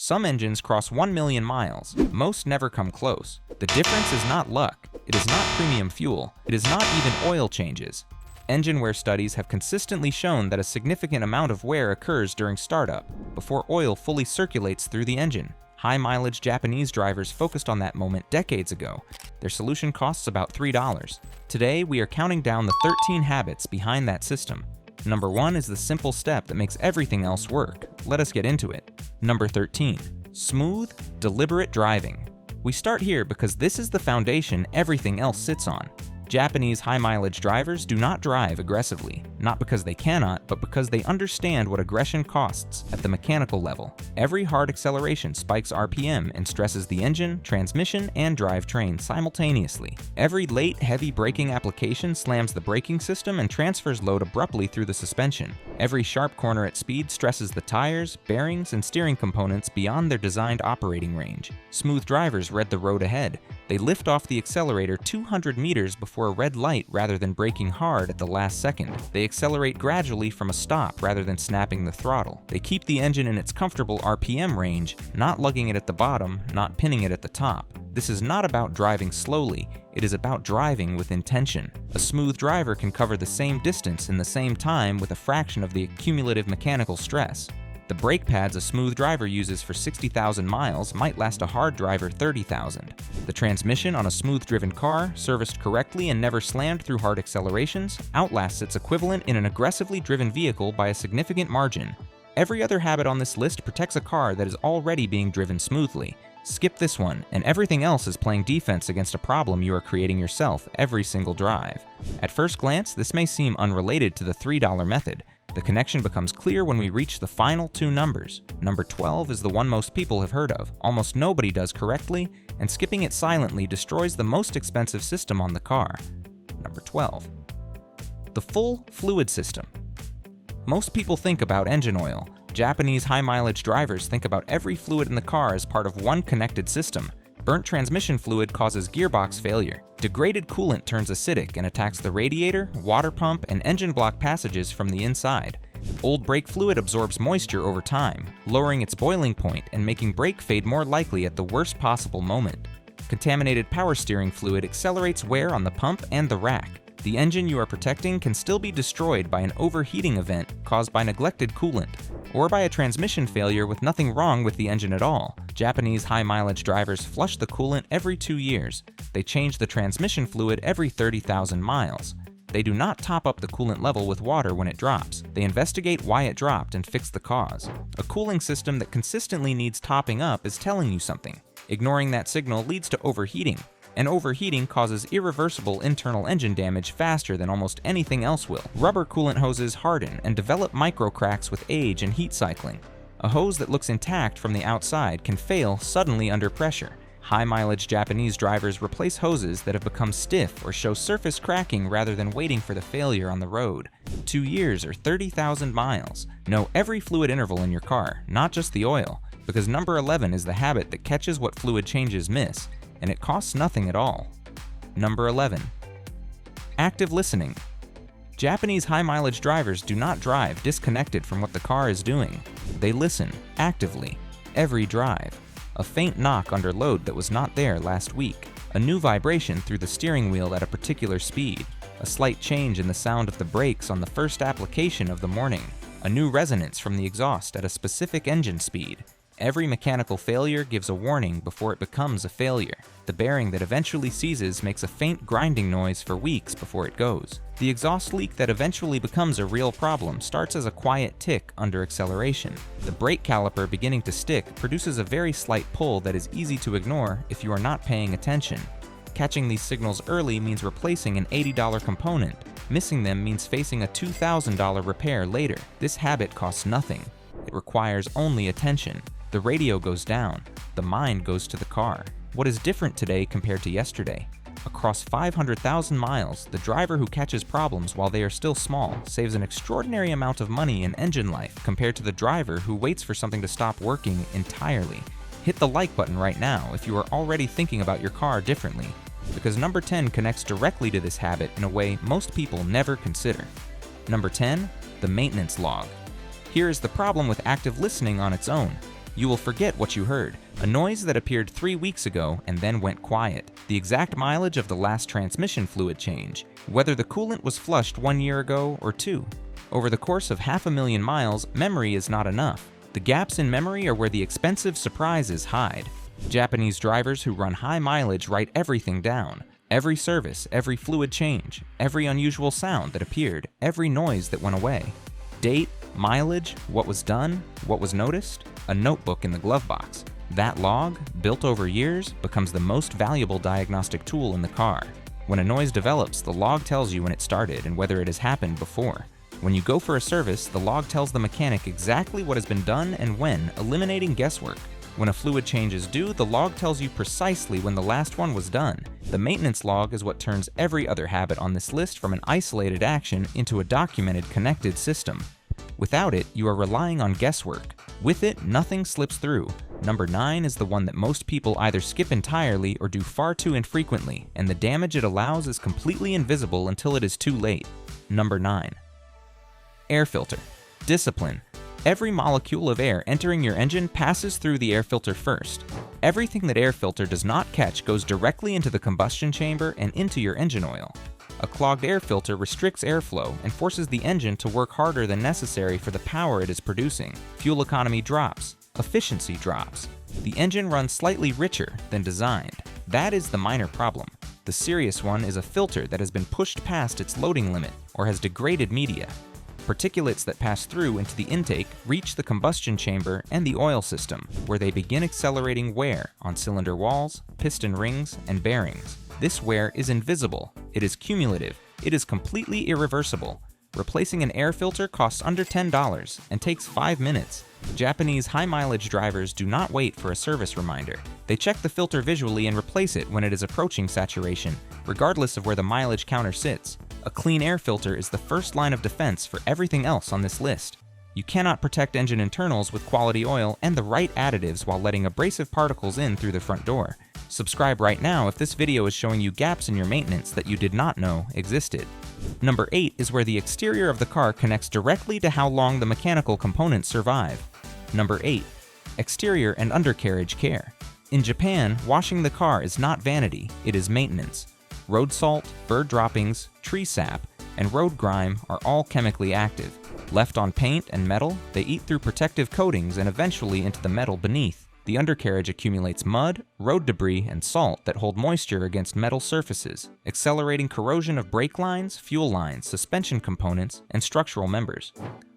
Some engines cross 1 million miles. Most never come close. The difference is not luck. It is not premium fuel. It is not even oil changes. Engine wear studies have consistently shown that a significant amount of wear occurs during startup, before oil fully circulates through the engine. High-mileage Japanese drivers focused on that moment decades ago. Their solution costs about $3. Today, we are counting down the 13 habits behind that system. Number 1 is the simple step that makes everything else work. Let us get into it. Number 13. Smooth, deliberate driving. We start here because this is the foundation everything else sits on. Japanese high-mileage drivers do not drive aggressively, not because they cannot, but because they understand what aggression costs at the mechanical level. Every hard acceleration spikes RPM and stresses the engine, transmission, and drivetrain simultaneously. Every late, heavy braking application slams the braking system and transfers load abruptly through the suspension. Every sharp corner at speed stresses the tires, bearings, and steering components beyond their designed operating range. Smooth drivers read the road ahead. They lift off the accelerator 200 meters before a red light rather than braking hard at the last second. They accelerate gradually from a stop rather than snapping the throttle. They keep the engine in its comfortable RPM range, not lugging it at the bottom, not pinning it at the top. This is not about driving slowly, it is about driving with intention. A smooth driver can cover the same distance in the same time with a fraction of the cumulative mechanical stress. The brake pads a smooth driver uses for 60,000 miles might last a hard driver 30,000. The transmission on a smooth-driven car, serviced correctly and never slammed through hard accelerations, outlasts its equivalent in an aggressively driven vehicle by a significant margin. Every other habit on this list protects a car that is already being driven smoothly. Skip this one, and everything else is playing defense against a problem you are creating yourself every single drive. At first glance, this may seem unrelated to the $3 method. The connection becomes clear when we reach the final two numbers. Number 12 is the one most people have heard of, almost nobody does correctly, and skipping it silently destroys the most expensive system on the car. Number 12. The full fluid system. Most people think about engine oil. Japanese high-mileage drivers think about every fluid in the car as part of one connected system. Burnt transmission fluid causes gearbox failure. Degraded coolant turns acidic and attacks the radiator, water pump, and engine block passages from the inside. Old brake fluid absorbs moisture over time, lowering its boiling point and making brake fade more likely at the worst possible moment. Contaminated power steering fluid accelerates wear on the pump and the rack. The engine you are protecting can still be destroyed by an overheating event caused by neglected coolant, or by a transmission failure with nothing wrong with the engine at all. Japanese high-mileage drivers flush the coolant every 2 years. They change the transmission fluid every 30,000 miles. They do not top up the coolant level with water when it drops. They investigate why it dropped and fix the cause. A cooling system that consistently needs topping up is telling you something. Ignoring that signal leads to overheating, and overheating causes irreversible internal engine damage faster than almost anything else will. Rubber coolant hoses harden and develop micro cracks with age and heat cycling. A hose that looks intact from the outside can fail suddenly under pressure. High-mileage Japanese drivers replace hoses that have become stiff or show surface cracking rather than waiting for the failure on the road. 2 years or 30,000 miles. Know every fluid interval in your car, not just the oil, because number 11 is the habit that catches what fluid changes miss, and it costs nothing at all. Number 11. Active listening. Japanese high-mileage drivers do not drive disconnected from what the car is doing. They listen, actively, every drive. A faint knock under load that was not there last week. A new vibration through the steering wheel at a particular speed. A slight change in the sound of the brakes on the first application of the morning. A new resonance from the exhaust at a specific engine speed. Every mechanical failure gives a warning before it becomes a failure. The bearing that eventually seizes makes a faint grinding noise for weeks before it goes. The exhaust leak that eventually becomes a real problem starts as a quiet tick under acceleration. The brake caliper beginning to stick produces a very slight pull that is easy to ignore if you are not paying attention. Catching these signals early means replacing an $80 component. Missing them means facing a $2,000 repair later. This habit costs nothing. It requires only attention. The radio goes down. The mind goes to the car. What is different today compared to yesterday? Across 500,000 miles, the driver who catches problems while they are still small saves an extraordinary amount of money in engine life compared to the driver who waits for something to stop working entirely. Hit the like button right now if you are already thinking about your car differently, because number 10 connects directly to this habit in a way most people never consider. Number 10, the maintenance log. Here is the problem with active listening on its own. You will forget what you heard, a noise that appeared 3 weeks ago and then went quiet, the exact mileage of the last transmission fluid change, whether the coolant was flushed 1 year ago or 2. Over the course of 500,000 miles, memory is not enough. The gaps in memory are where the expensive surprises hide. Japanese drivers who run high mileage write everything down. Every service, every fluid change, every unusual sound that appeared, every noise that went away. Date, mileage, what was done, what was noticed, a notebook in the glove box. That log, built over years, becomes the most valuable diagnostic tool in the car. When a noise develops, the log tells you when it started and whether it has happened before. When you go for a service, the log tells the mechanic exactly what has been done and when, eliminating guesswork. When a fluid change is due, the log tells you precisely when the last one was done. The maintenance log is what turns every other habit on this list from an isolated action into a documented, connected system. Without it, you are relying on guesswork. With it, nothing slips through. Number 9 is the one that most people either skip entirely or do far too infrequently, and the damage it allows is completely invisible until it is too late. Number 9. Air filter. Discipline. Every molecule of air entering your engine passes through the air filter first. Everything that air filter does not catch goes directly into the combustion chamber and into your engine oil. A clogged air filter restricts airflow and forces the engine to work harder than necessary for the power it is producing. Fuel economy drops. Efficiency drops. The engine runs slightly richer than designed. That is the minor problem. The serious one is a filter that has been pushed past its loading limit or has degraded media. Particulates that pass through into the intake reach the combustion chamber and the oil system, where they begin accelerating wear on cylinder walls, piston rings, and bearings. This wear is invisible, it is cumulative, it is completely irreversible. Replacing an air filter costs under $10 and takes 5 minutes. Japanese high-mileage drivers do not wait for a service reminder. They check the filter visually and replace it when it is approaching saturation, regardless of where the mileage counter sits. A clean air filter is the first line of defense for everything else on this list. You cannot protect engine internals with quality oil and the right additives while letting abrasive particles in through the front door. Subscribe right now if this video is showing you gaps in your maintenance that you did not know existed. Number 8 is where the exterior of the car connects directly to how long the mechanical components survive. Number 8. Exterior and undercarriage care. In Japan, washing the car is not vanity, it is maintenance. Road salt, bird droppings, tree sap, and road grime are all chemically active. Left on paint and metal, they eat through protective coatings and eventually into the metal beneath. The undercarriage accumulates mud, road debris, and salt that hold moisture against metal surfaces, accelerating corrosion of brake lines, fuel lines, suspension components, and structural members.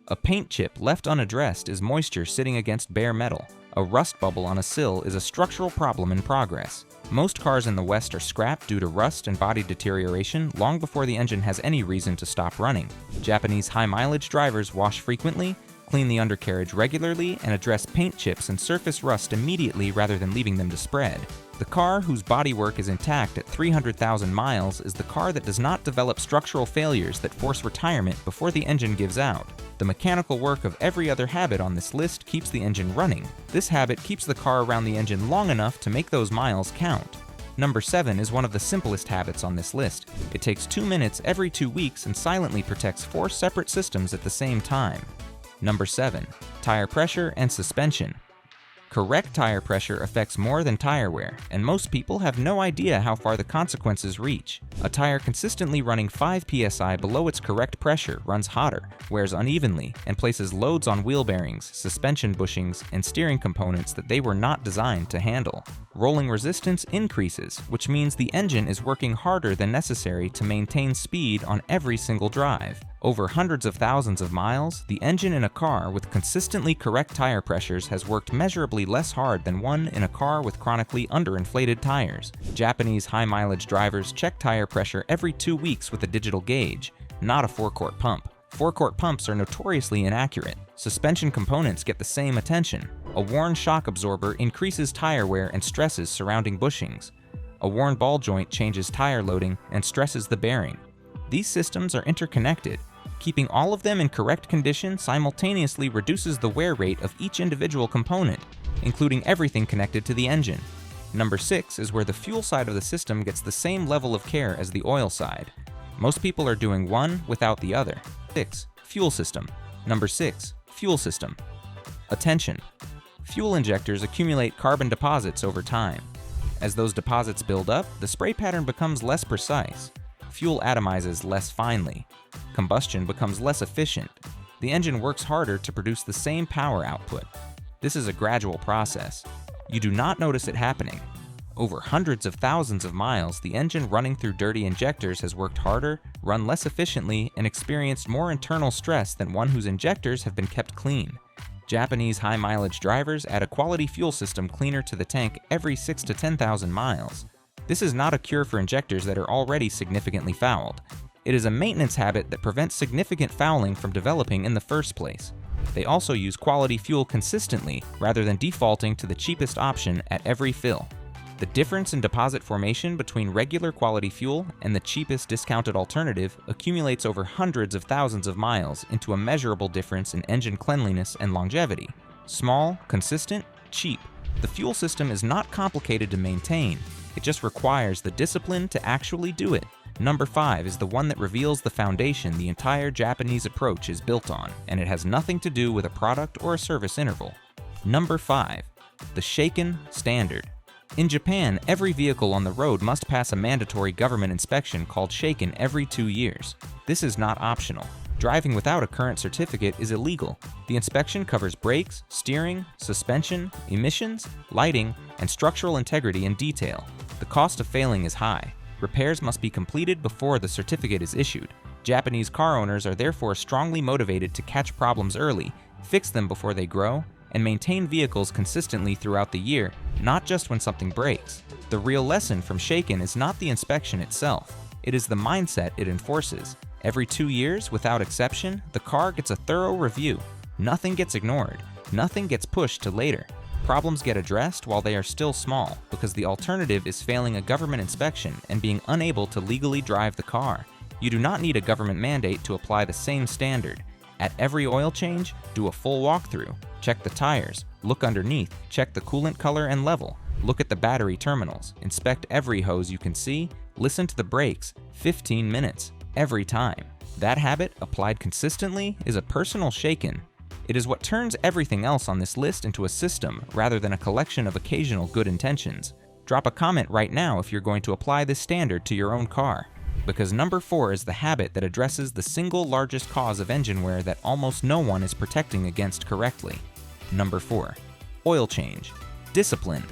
A paint chip left unaddressed is moisture sitting against bare metal. A rust bubble on a sill is a structural problem in progress. Most cars in the West are scrapped due to rust and body deterioration long before the engine has any reason to stop running. Japanese high-mileage drivers wash frequently, clean the undercarriage regularly, and address paint chips and surface rust immediately rather than leaving them to spread. The car whose bodywork is intact at 300,000 miles is the car that does not develop structural failures that force retirement before the engine gives out. The mechanical work of every other habit on this list keeps the engine running. This habit keeps the car around the engine long enough to make those miles count. Number 7 is one of the simplest habits on this list. It takes 2 minutes every 2 weeks and silently protects 4 separate systems at the same time. Number 7. Tire pressure and suspension. Correct tire pressure affects more than tire wear, and most people have no idea how far the consequences reach. A tire consistently running 5 psi below its correct pressure runs hotter, wears unevenly, and places loads on wheel bearings, suspension bushings, and steering components that they were not designed to handle. Rolling resistance increases, which means the engine is working harder than necessary to maintain speed on every single drive. Over hundreds of thousands of miles, the engine in a car with consistently correct tire pressures has worked measurably less hard than one in a car with chronically underinflated tires. Japanese high-mileage drivers check tire pressure every 2 weeks with a digital gauge, not a forecourt pump. Forecourt pumps are notoriously inaccurate. Suspension components get the same attention. A worn shock absorber increases tire wear and stresses surrounding bushings. A worn ball joint changes tire loading and stresses the bearing. These systems are interconnected. Keeping all of them in correct condition simultaneously reduces the wear rate of each individual component, including everything connected to the engine. Number 6 is where the fuel side of the system gets the same level of care as the oil side. Most people are doing one without the other. 6. Fuel system. Number 6. Fuel system. Attention. Fuel injectors accumulate carbon deposits over time. As those deposits build up, the spray pattern becomes less precise. Fuel atomizes less finely. Combustion becomes less efficient. The engine works harder to produce the same power output. This is a gradual process. You do not notice it happening. Over hundreds of thousands of miles, the engine running through dirty injectors has worked harder, run less efficiently, and experienced more internal stress than one whose injectors have been kept clean. Japanese high-mileage drivers add a quality fuel system cleaner to the tank every 6 to 10,000 miles. This is not a cure for injectors that are already significantly fouled. It is a maintenance habit that prevents significant fouling from developing in the first place. They also use quality fuel consistently rather than defaulting to the cheapest option at every fill. The difference in deposit formation between regular quality fuel and the cheapest discounted alternative accumulates over hundreds of thousands of miles into a measurable difference in engine cleanliness and longevity. Small, consistent, cheap. The fuel system is not complicated to maintain. It just requires the discipline to actually do it. Number 5 is the one that reveals the foundation the entire Japanese approach is built on, and it has nothing to do with a product or a service interval. Number 5. The Shaken Standard. In Japan, every vehicle on the road must pass a mandatory government inspection called Shaken every 2 years. This is not optional. Driving without a current certificate is illegal. The inspection covers brakes, steering, suspension, emissions, lighting, and structural integrity in detail. The cost of failing is high. Repairs must be completed before the certificate is issued. Japanese car owners are therefore strongly motivated to catch problems early, fix them before they grow, and maintain vehicles consistently throughout the year, not just when something breaks. The real lesson from Shaken is not the inspection itself. It is the mindset it enforces. Every 2 years, without exception, the car gets a thorough review. Nothing gets ignored. Nothing gets pushed to later. Problems get addressed while they are still small, because the alternative is failing a government inspection and being unable to legally drive the car. You do not need a government mandate to apply the same standard. At every oil change, do a full walkthrough. Check the tires, look underneath, check the coolant color and level, look at the battery terminals, inspect every hose you can see, listen to the brakes, 15 minutes, every time. That habit, applied consistently, is a personal Shaken. It is what turns everything else on this list into a system rather than a collection of occasional good intentions. Drop a comment right now if you're going to apply this standard to your own car. Because number 4 is the habit that addresses the single largest cause of engine wear that almost no one is protecting against correctly. Number 4. Oil change. Discipline.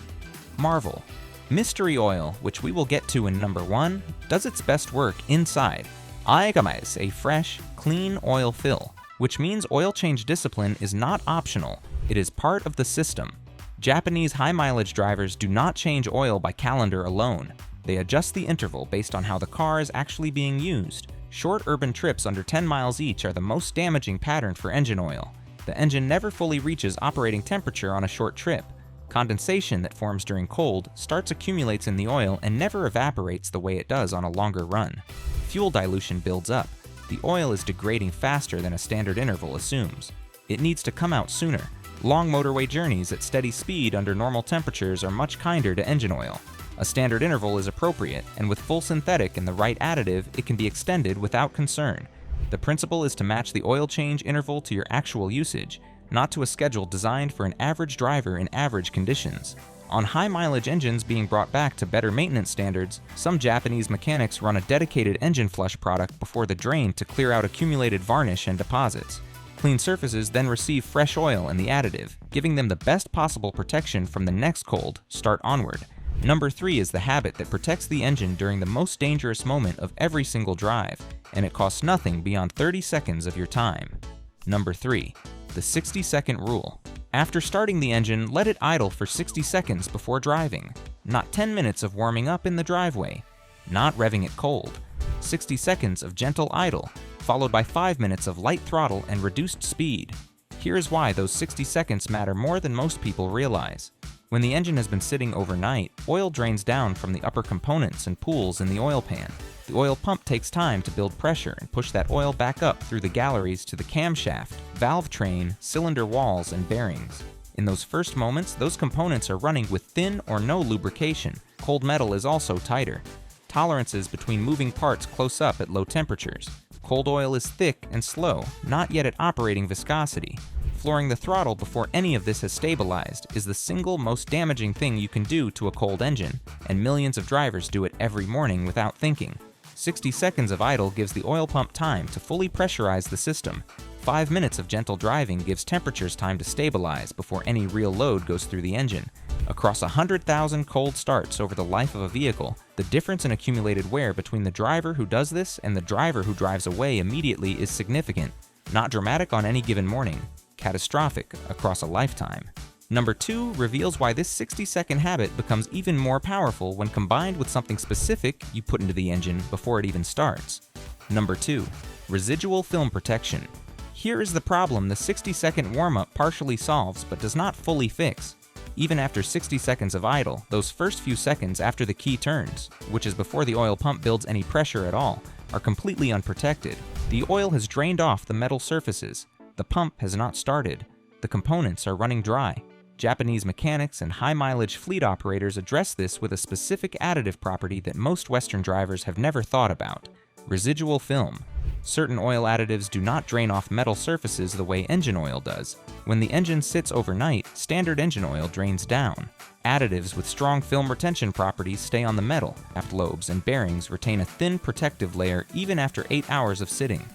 Marvel. Mystery oil, which we will get to in number 1, does its best work inside. Aigamaes, a fresh, clean oil fill, which means oil change discipline is not optional, it is part of the system. Japanese high-mileage drivers do not change oil by calendar alone. They adjust the interval based on how the car is actually being used. Short urban trips under 10 miles each are the most damaging pattern for engine oil. The engine never fully reaches operating temperature on a short trip. Condensation that forms during cold starts accumulates in the oil and never evaporates the way it does on a longer run. Fuel dilution builds up. The oil is degrading faster than a standard interval assumes. It needs to come out sooner. Long motorway journeys at steady speed under normal temperatures are much kinder to engine oil. A standard interval is appropriate, and with full synthetic and the right additive, it can be extended without concern. The principle is to match the oil change interval to your actual usage, not to a schedule designed for an average driver in average conditions. On high-mileage engines being brought back to better maintenance standards, some Japanese mechanics run a dedicated engine flush product before the drain to clear out accumulated varnish and deposits. Clean surfaces then receive fresh oil and the additive, giving them the best possible protection from the next cold start onward. Number 3 is the habit that protects the engine during the most dangerous moment of every single drive, and it costs nothing beyond 30 seconds of your time. Number 3. The 60-second rule. After starting the engine, let it idle for 60 seconds before driving. Not 10 minutes of warming up in the driveway. Not revving it cold. 60 seconds of gentle idle, followed by 5 minutes of light throttle and reduced speed. Here is why those 60 seconds matter more than most people realize. When the engine has been sitting overnight, oil drains down from the upper components and pools in the oil pan. The oil pump takes time to build pressure and push that oil back up through the galleries to the camshaft, valve train, cylinder walls, and bearings. In those first moments, those components are running with thin or no lubrication. Cold metal is also tighter. Tolerances between moving parts close up at low temperatures. Cold oil is thick and slow, not yet at operating viscosity. Flooring the throttle before any of this has stabilized is the single most damaging thing you can do to a cold engine, and millions of drivers do it every morning without thinking. 60 seconds of idle gives the oil pump time to fully pressurize the system. 5 minutes of gentle driving gives temperatures time to stabilize before any real load goes through the engine. Across 100,000 cold starts over the life of a vehicle, the difference in accumulated wear between the driver who does this and the driver who drives away immediately is significant. Not dramatic on any given morning, catastrophic across a lifetime. Number 2 reveals why this 60-second habit becomes even more powerful when combined with something specific you put into the engine before it even starts. Number 2, residual film protection. Here is the problem the 60-second warm-up partially solves but does not fully fix. Even after 60 seconds of idle, those first few seconds after the key turns, which is before the oil pump builds any pressure at all, are completely unprotected. The oil has drained off the metal surfaces. The pump has not started. The components are running dry. Japanese mechanics and high-mileage fleet operators address this with a specific additive property that most Western drivers have never thought about: residual film. Certain oil additives do not drain off metal surfaces the way engine oil does. When the engine sits overnight, standard engine oil drains down. Additives with strong film retention properties stay on the metal. Shaft lobes and bearings retain a thin protective layer even after 8 hours of sitting.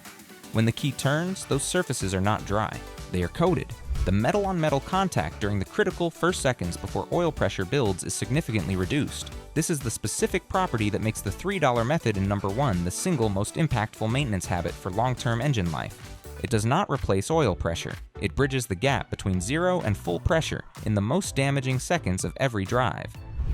When the key turns, those surfaces are not dry. They are coated. The metal-on-metal contact during the critical first seconds before oil pressure builds is significantly reduced. This is the specific property that makes the $3 method in number 1 the single most impactful maintenance habit for long-term engine life. It does not replace oil pressure. It bridges the gap between 0 and full pressure in the most damaging seconds of every drive.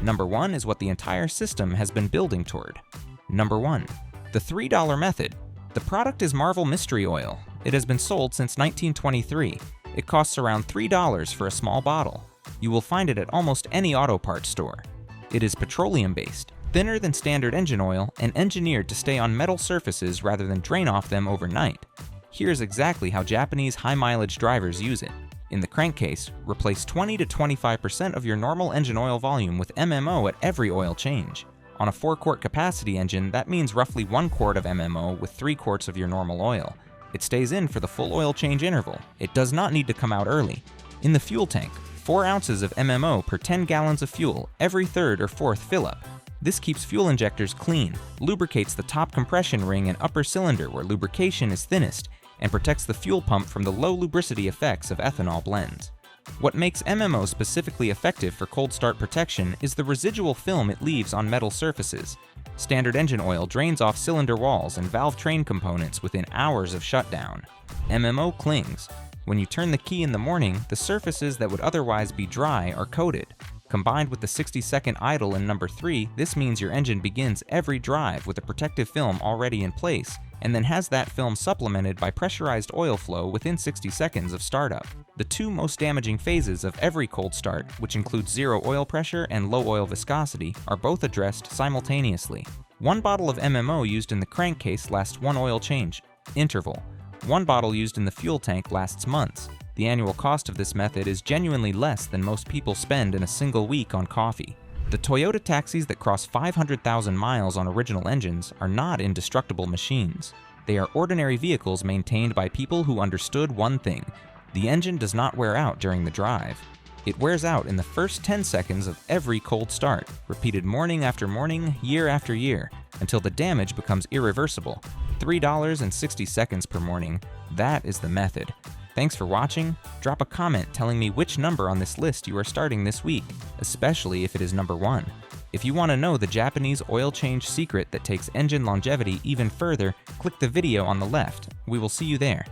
Number 1 is what the entire system has been building toward. Number 1, the $3 method. The product is Marvel Mystery Oil. It has been sold since 1923. It costs around $3 for a small bottle. You will find it at almost any auto parts store. It is petroleum-based, thinner than standard engine oil, and engineered to stay on metal surfaces rather than drain off them overnight. Here's exactly how Japanese high-mileage drivers use it. In the crankcase, replace 20 to 25% of your normal engine oil volume with MMO at every oil change. On a 4-quart capacity engine, that means roughly 1 quart of MMO with 3 quarts of your normal oil. It stays in for the full oil change interval. It does not need to come out early. In the fuel tank, 4 ounces of MMO per 10 gallons of fuel every 3rd or 4th fill-up. This keeps fuel injectors clean, lubricates the top compression ring and upper cylinder where lubrication is thinnest, and protects the fuel pump from the low lubricity effects of ethanol blends. What makes MMO specifically effective for cold start protection is the residual film it leaves on metal surfaces. Standard engine oil drains off cylinder walls and valve train components within hours of shutdown. MMO clings. When you turn the key in the morning, the surfaces that would otherwise be dry are coated. Combined with the 60-second idle in number 3, this means your engine begins every drive with a protective film already in place, and then has that film supplemented by pressurized oil flow within 60 seconds of startup. The 2 most damaging phases of every cold start, which includes 0 oil pressure and low oil viscosity, are both addressed simultaneously. 1 bottle of MMO used in the crankcase lasts 1 oil change interval. 1 bottle used in the fuel tank lasts months. The annual cost of this method is genuinely less than most people spend in a single week on coffee. The Toyota taxis that cross 500,000 miles on original engines are not indestructible machines. They are ordinary vehicles maintained by people who understood one thing: the engine does not wear out during the drive. It wears out in the first 10 seconds of every cold start, repeated morning after morning, year after year, until the damage becomes irreversible. $3.60 per morning. That is the method. Thanks for watching. Drop a comment telling me which number on this list you are starting this week, especially if it is number 1. If you want to know the Japanese oil change secret that takes engine longevity even further, click the video on the left. We will see you there.